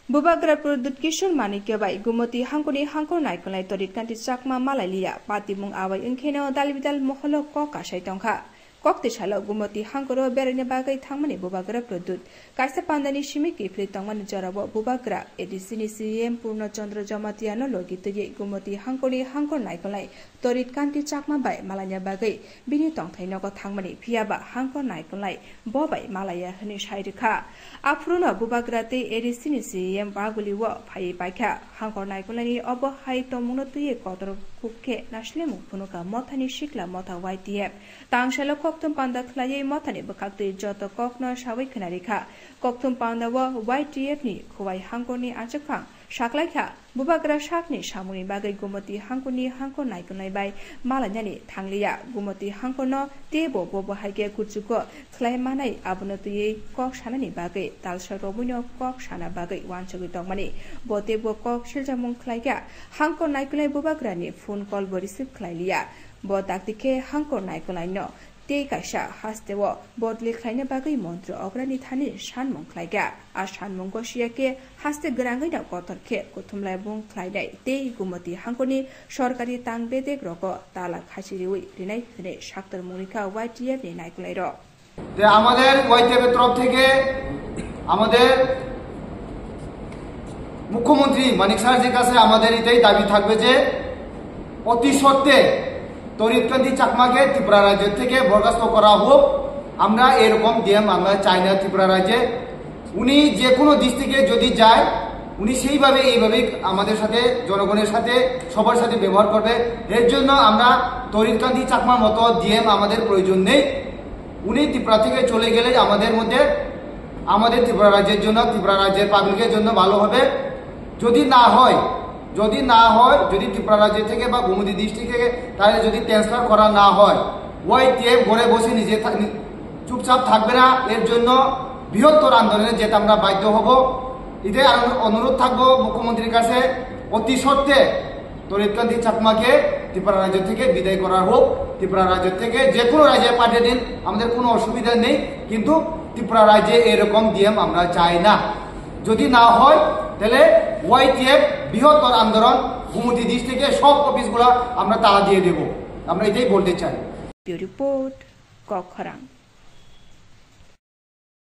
Bubagra Purdut Kishur Manikya by Gumoti Hankuni Hankor Naikolai Torit Kanti Chakma Malalia, Patimung Awai Unkeno Dalvidal Moholo Koka Shaitonka. Kokti Shalo Gumoti Hankoro Berina Bagai Tamani Bubagra Purdut. Kaisa Pandani Shimiki Plitongan Jarabo Bubagra, Edisini CM Purno Chandra Jamatiano Logiti Gumoti Hankoni Hankor Naikolai, Torit Kanti Chakma by Malaya Bagai, Binitong Tainoko Tamani, Piaba, Hankor Naikolai, Bobai Malaya Hanish Haidika. Apruno Bubagrate Edisini CM Baguli Wa, Pai Baika, Hankor Naikolani, Obo Hai Tomunotu Kotor Kuke, Nashlemu Punuka, Motani Shikla Mota YTM, Tang Shalo Koktum Panda Klaye Motani Bakakti Joto Kokno Shawi Kanarika, Koktum Panda Wa YTF ni, Kuwai Hankoni Achakang, Shaklaika, Bubagra Shakni, Shamuni Bagai Gumoti Hankoni Hankor Naikolai by Malanyani, Tanglia, Gumoti Hankono, Debo Bobo Hage Kutsuko, Klaimanai, Abunatuye, Kok Shanani Bagai, Talsha Robuno, Kok Shana Bagai, Wanchagitong Botebo Kok Shiljamung Klaiga, Hankor Naikolai Bubagrani, phone call Borisip Klailia, Botaktike Hankor Naikolai no. Te Kasha has the war, Bodley Kleine Bagai Montro, Ograni Tani, Shanmon Klaiga, Ashanmon Goshiake, has the Grangida Kotor Ke, Kutumla Bung Klaide, Te Gumoti Hankoni, Shorkari Tang Bede Groko, Tala Hashiri, Renai, Shakter Monica, White Yev, Nicolero. The Amader, White Trop Tege, Amader Mukomontri, Manixarjikase, Amaderite, David Takbeje, Oti Shote. Taritkanti চাকমাকে Tripura রাজ্য থেকে বরখাস্ত করা হোক আমরা এরকম DM আমরা চাই না ত্রিপুরা রাজ্যে উনি যে কোনো ডিস্ট্রিক্টে যদি যায় উনি সেইভাবে এইভাবে আমাদের সাথে জনগণের সাথে সবার সাথে ব্যবহার করবে এর জন্য আমরা তরিতকান্তি চাকমার মতো ডিএম আমাদের প্রয়োজন নেই উনি ত্রিপুরা থেকে চলে গেলে আমাদের মধ্যে আমাদের ত্রিপুরা রাজ্যের জন্য ত্রিপুরা রাজ্যের পাবলিকের জন্য ভালো হবে যদি না হয় যদি ত্রিপুরা রাজ্য থেকে বা গোমতী ডিস্ট্রিক্ট থেকে তাহলে যদি ট্রান্সফার করা না হয় ওয়াইটিএফ ঘরে বসে নিজে চুপচাপ থাকবে না এর জন্য বৃহত্তর আন্দোলনে যেতে আমরা বাধ্য হব এতে অনুরোধ থাকবো মুখ্যমন্ত্রীর কাছে অতি সত্ত্বে তরিতকান্তি চাকমাকে ত্রিপুরা রাজ্য থেকে বিদায় করা হোক ত্রিপুরা রাজ্য থেকে যে কোনো রাজ্যে পাঠিয়ে দিন আমাদের কোনো অসুবিধা নেই কিন্তু ত্রিপুরা রাজ্যে এরকম ডিএম আমরা চাই না যদি না হয় তাহলে ওয়াইটিএফ বৃহত্তর আন্দোলন গোমতী ডিস্ট্রিক্টে সব অফিসগুলো আমরা তালা দিয়ে দেব আমরা এটাই বলতে চাই রিপোর্ট কখরাং